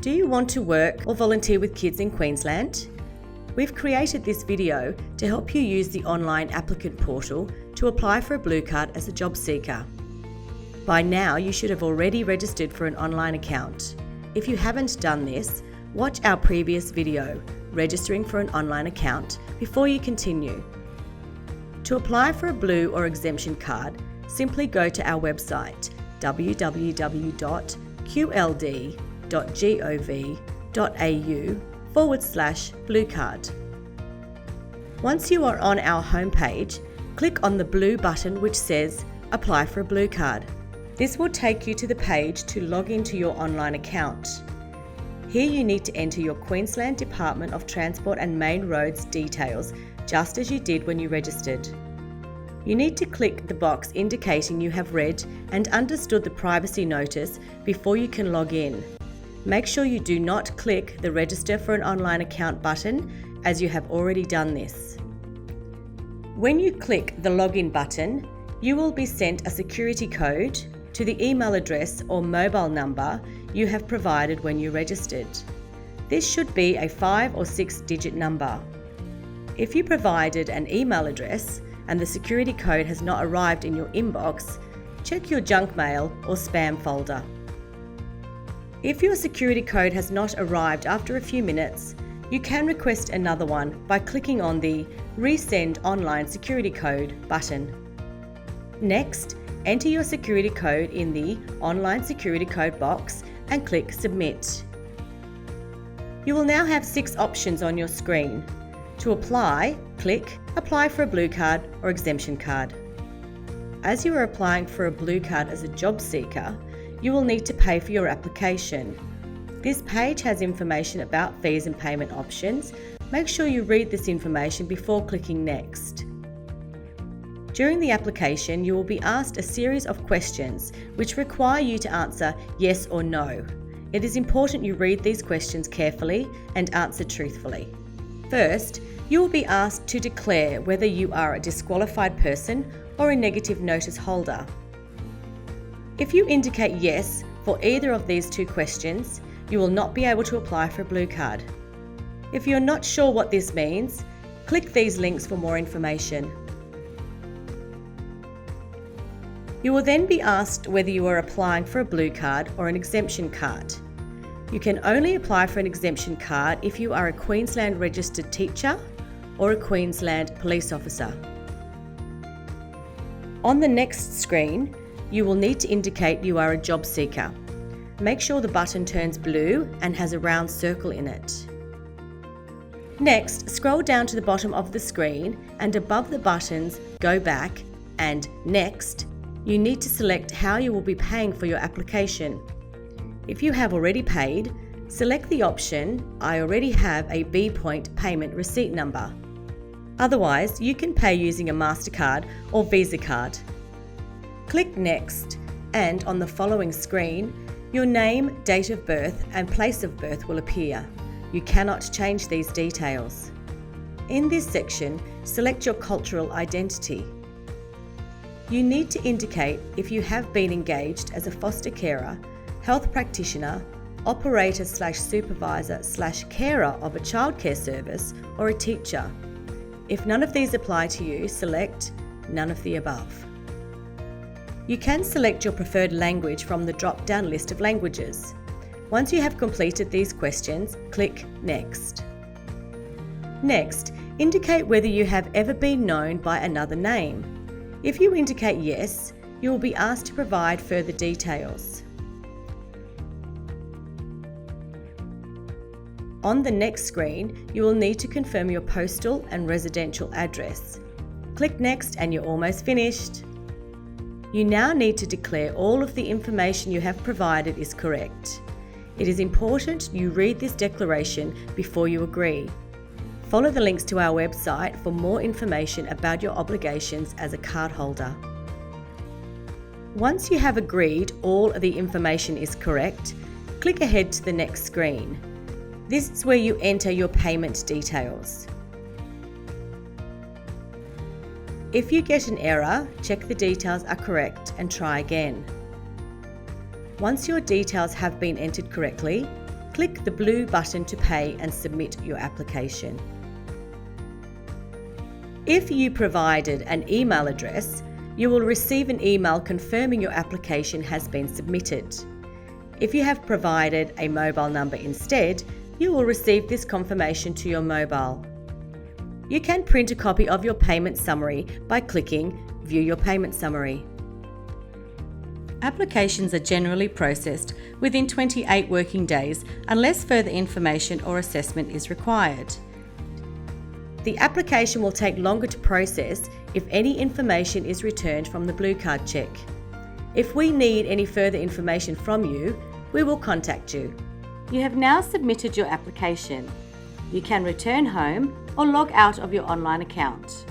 Do you want to work or volunteer with kids in Queensland? We've created this video to help you use the online applicant portal to apply for a blue card as a job seeker. By now, you should have already registered for an online account. If you haven't done this, watch our previous video, Registering for an Online Account, before you continue. To apply for a blue or exemption card, simply go to our website www.qld.gov.au/blue card. Once you are on our homepage, click on the blue button which says Apply for a blue card. This will take you to the page to log into your online account. Here you need to enter your Queensland Department of Transport and Main Roads details, just as you did when you registered. You need to click the box indicating you have read and understood the privacy notice before you can log in. Make sure you do not click the Register for an Online Account button, as you have already done this. When you click the Login button, you will be sent a security code to the email address or mobile number you have provided when you registered. This should be a 5 or 6-digit number. If you provided an email address and the security code has not arrived in your inbox, check your junk mail or spam folder. If your security code has not arrived after a few minutes, you can request another one by clicking on the Resend Online Security Code button. Next, enter your security code in the Online Security Code box and click Submit. You will now have 6 options on your screen. To apply, click Apply for a blue card or exemption card. As you are applying for a blue card as a job seeker, you will need to pay for your application. This page has information about fees and payment options. Make sure you read this information before clicking Next. During the application, you will be asked a series of questions which require you to answer yes or no. It is important you read these questions carefully and answer truthfully. First, you will be asked to declare whether you are a disqualified person or a negative notice holder. If you indicate yes for either of these 2 questions, you will not be able to apply for a blue card. If you're not sure what this means, click these links for more information. You will then be asked whether you are applying for a blue card or an exemption card. You can only apply for an exemption card if you are a Queensland registered teacher or a Queensland police officer. On the next screen, you will need to indicate you are a job seeker. Make sure the button turns blue and has a round circle in it. Next, scroll down to the bottom of the screen and above the buttons Go Back and Next, you need to select how you will be paying for your application. If you have already paid, select the option I already have a B-Point payment receipt number. Otherwise, you can pay using a MasterCard or Visa card. Click Next, and on the following screen, your name, date of birth and place of birth will appear. You cannot change these details. In this section, select your cultural identity. You need to indicate if you have been engaged as a foster carer, health practitioner, operator/supervisor/carer of a childcare service or a teacher. If none of these apply to you, select None of the above. You can select your preferred language from the drop-down list of languages. Once you have completed these questions, click Next. Next, indicate whether you have ever been known by another name. If you indicate yes, you will be asked to provide further details. On the next screen, you will need to confirm your postal and residential address. Click Next and you're almost finished. You now need to declare all of the information you have provided is correct. It is important you read this declaration before you agree. Follow the links to our website for more information about your obligations as a cardholder. Once you have agreed all of the information is correct, click ahead to the next screen. This is where you enter your payment details. If you get an error, check the details are correct and try again. Once your details have been entered correctly, click the blue button to pay and submit your application. If you provided an email address, you will receive an email confirming your application has been submitted. If you have provided a mobile number instead, you will receive this confirmation to your mobile. You can print a copy of your payment summary by clicking View Your Payment Summary. Applications are generally processed within 28 working days unless further information or assessment is required. The application will take longer to process if any information is returned from the Blue Card check. If we need any further information from you, we will contact you. You have now submitted your application. You can return home or log out of your online account.